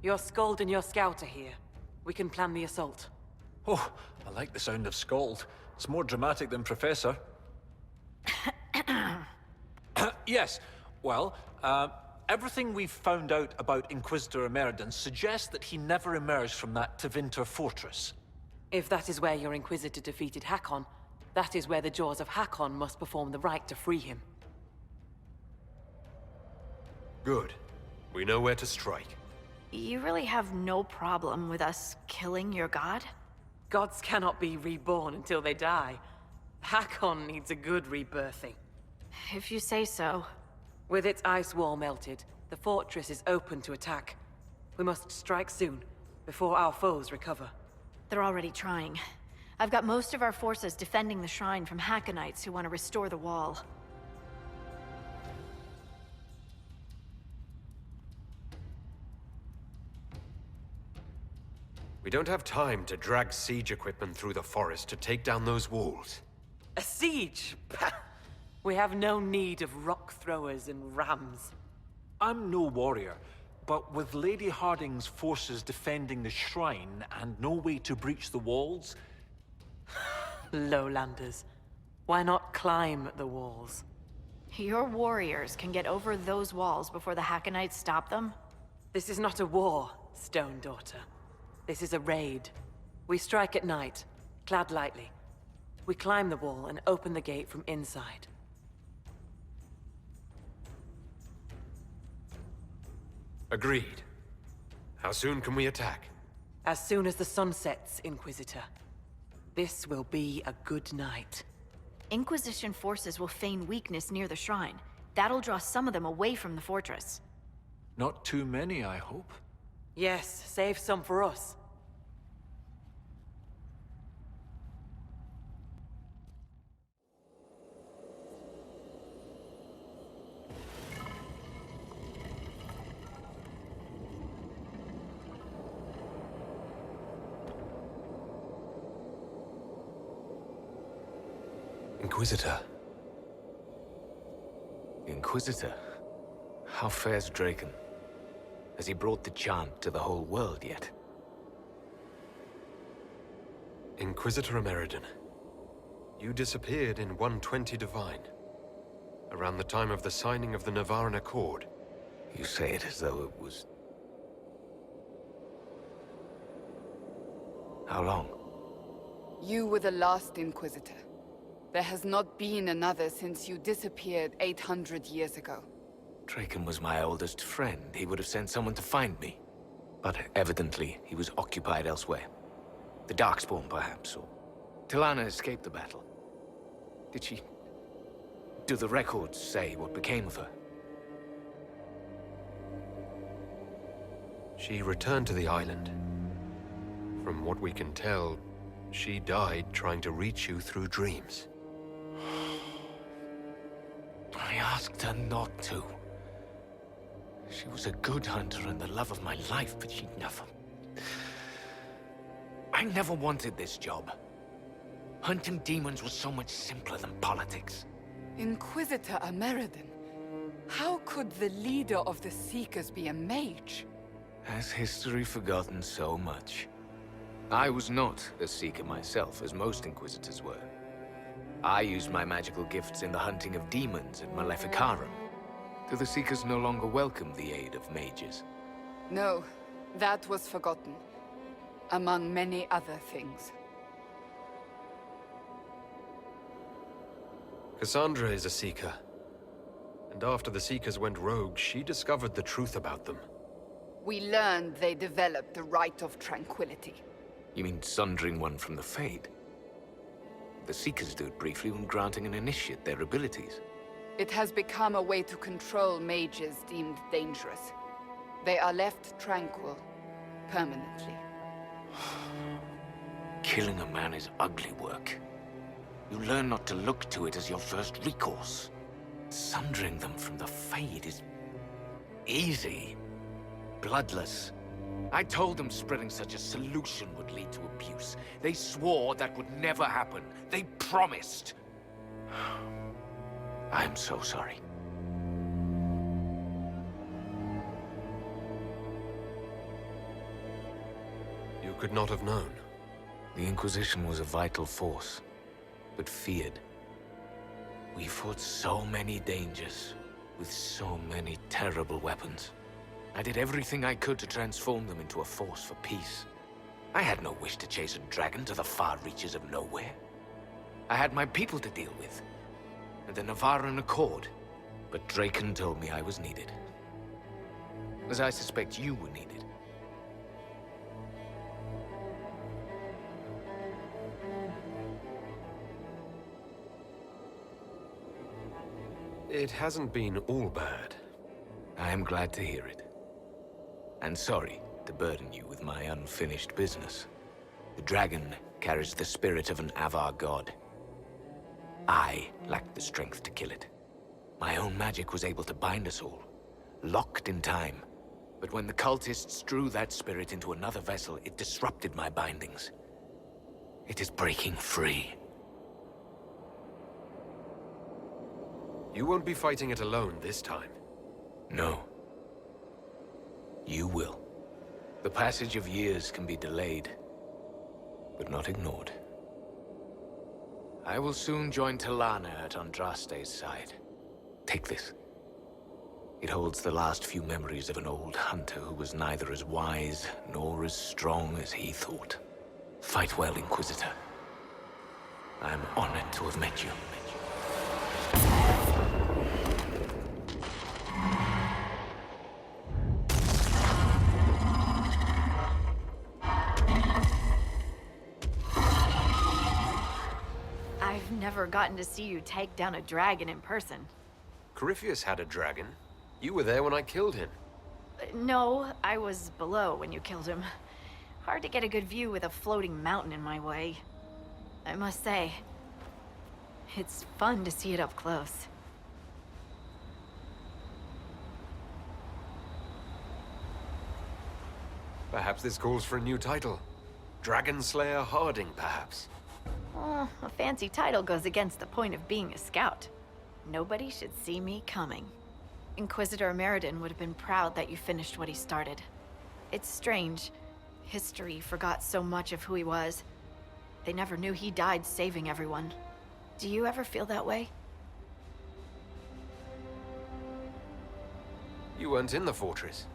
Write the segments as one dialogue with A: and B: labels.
A: Your Skald and your Scout are here. We can plan the assault.
B: Oh, I like the sound of Skald. It's more dramatic than Professor. Yes, well, everything we've found out about Inquisitor Emeridon suggests that he never emerged from that Tevinter fortress.
A: If that is where your Inquisitor defeated Hakon, that is where the Jaws of Hakon must perform the rite to free him.
C: Good. We know where to strike.
D: You really have no problem with us killing your god?
A: Gods cannot be reborn until they die. Hakon needs a good rebirthing.
D: If you say so.
A: With its ice wall melted, the fortress is open to attack. We must strike soon, before our foes recover.
D: They're already trying. I've got most of our forces defending the shrine from Hakkonites who want to restore the wall.
C: We don't have time to drag siege equipment through the forest to take down those walls.
A: A siege? We have no need of rock throwers and rams.
B: I'm no warrior, but with Lady Harding's forces defending the shrine and no way to breach the walls...
A: Lowlanders. Why not climb the walls?
D: Your warriors can get over those walls before the Hakkonites stop them?
A: This is not a war, Stone Daughter. This is a raid. We strike at night, clad lightly. We climb the wall and open the gate from inside.
C: Agreed. How soon can we attack?
A: As soon as the sun sets, Inquisitor. This will be a good night.
D: Inquisition forces will feign weakness near the shrine. That'll draw some of them away from the fortress.
B: Not too many, I hope.
A: Yes, save some for us.
E: Inquisitor. Inquisitor? How fares Draken? Has he brought the chant to the whole world yet?
C: Inquisitor Emeridon, you disappeared in 120 Divine, around the time of the signing of the Navaran Accord.
E: You say it as though it was... How long?
F: You were the last Inquisitor. There has not been another since you disappeared 800 years ago.
E: Draken was my oldest friend. He would have sent someone to find me. But evidently, he was occupied elsewhere. The Darkspawn, perhaps, or... Tilana escaped the battle. Did she... Do the records say what became of her?
C: She returned to the island. From what we can tell, she died trying to reach you through dreams.
E: I asked her not to. She was a good hunter and the love of my life, but she never... I never wanted this job. Hunting demons was so much simpler than politics.
F: Inquisitor Emeridon, how could the leader of the Seekers be a mage?
E: Has history forgotten so much? I was not a Seeker myself, as most Inquisitors were. I used my magical gifts in the hunting of demons at Maleficarum. Do the Seekers no longer welcome the aid of mages?
F: No, that was forgotten. Among many other things.
C: Cassandra is a Seeker. And after the Seekers went rogue, she discovered the truth about them.
F: We learned they developed the Rite of Tranquility.
E: You mean sundering one from the Fade? The Seekers do it briefly when granting an initiate their abilities.
F: It has become a way to control mages deemed dangerous. They are left tranquil, permanently.
E: Killing a man is ugly work. You learn not to look to it as your first recourse. Sundering them from the Fade is... easy. Bloodless. I told them spreading such a solution would lead to abuse. They swore that would never happen. They promised. I am so sorry.
C: could not have known.
E: The Inquisition was a vital force, but feared. We fought so many dangers, with so many terrible weapons. I did everything I could to transform them into a force for peace. I had no wish to chase a dragon to the far reaches of nowhere. I had my people to deal with, and the Navarran Accord, but Draken told me I was needed. As I suspect you were needed.
C: It hasn't been all bad.
E: I am glad to hear it. And sorry to burden you with my unfinished business. The dragon carries the spirit of an Avar god. I lacked the strength to kill it. My own magic was able to bind us all, locked in time. But when the cultists drew that spirit into another vessel, it disrupted my bindings. It is breaking free.
C: You won't be fighting it alone this time.
E: No. You will. The passage of years can be delayed, but not ignored. I will soon join Talana at Andraste's side. Take this. It holds the last few memories of an old hunter who was neither as wise nor as strong as he thought. Fight well, Inquisitor. I am honored to have met you.
D: I've never gotten to see you take down a dragon in person.
C: Corypheus had a dragon. You were there when I killed him.
D: No, I was below when you killed him. Hard to get a good view with a floating mountain in my way. I must say, it's fun to see it up close.
C: Perhaps this calls for a new title. Dragon Slayer Harding, perhaps.
D: Oh, a fancy title goes against the point of being a scout. Nobody should see me coming. Inquisitor Meriden would have been proud that you finished what he started. It's strange. History forgot so much of who he was. They never knew he died saving everyone. Do you ever feel that way?
C: You weren't in the fortress.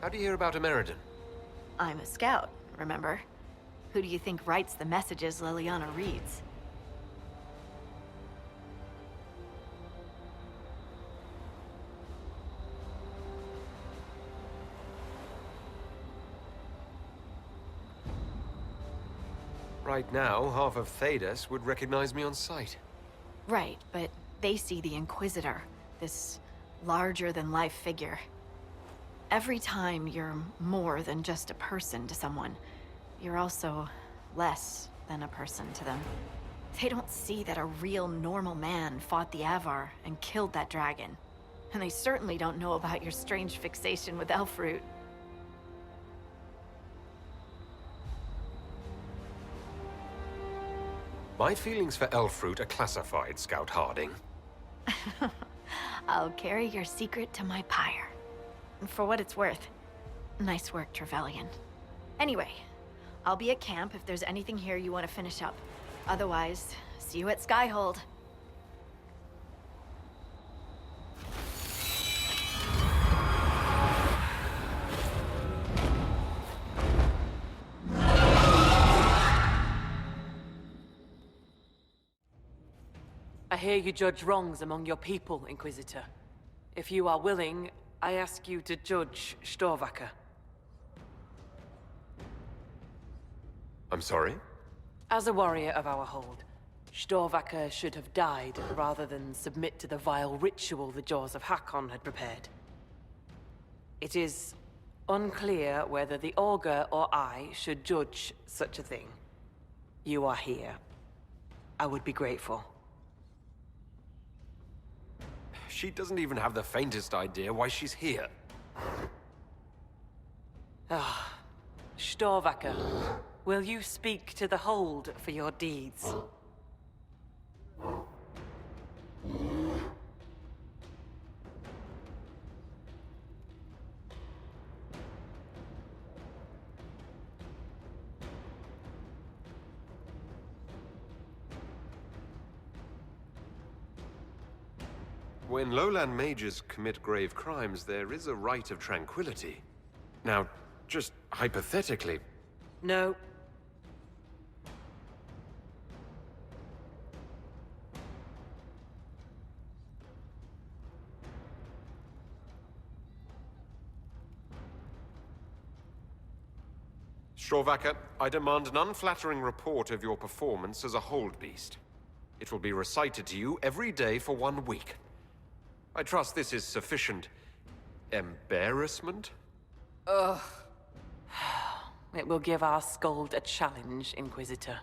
C: How do you hear about Meriden?
D: I'm a scout, remember? Who do you think writes the messages Liliana reads?
C: Right now, half of Thedas would recognize me on sight.
D: Right, but they see the Inquisitor, this larger-than-life figure. Every time you're more than just a person to someone, you're also less than a person to them. They don't see that a real normal man fought the Avar and killed that dragon. And they certainly don't know about your strange fixation with Elfroot.
C: My feelings for Elfroot are classified, Scout Harding.
D: I'll carry your secret to my pyre. And for what it's worth, nice work, Trevelyan. Anyway, I'll be at camp if there's anything here you want to finish up. Otherwise, see you at Skyhold.
A: I hear you judge wrongs among your people, Inquisitor. If you are willing, I ask you to judge Storvaker.
C: I'm sorry?
A: As a warrior of our hold, Storvaker should have died rather than submit to the vile ritual the Jaws of Hakon had prepared. It is unclear whether the Augur or I should judge such a thing. You are here. I would be grateful.
C: She doesn't even have the faintest idea why she's here.
A: Ah, Storvaker, will you speak to the hold for your deeds?
C: When lowland mages commit grave crimes, there is a right of tranquility. Now, just hypothetically...
A: No.
C: Shorvacker, I demand an unflattering report of your performance as a hold beast. It will be recited to you every day for 1 week. I trust this is sufficient embarrassment?
F: Ugh.
A: It will give our Skald a challenge, Inquisitor.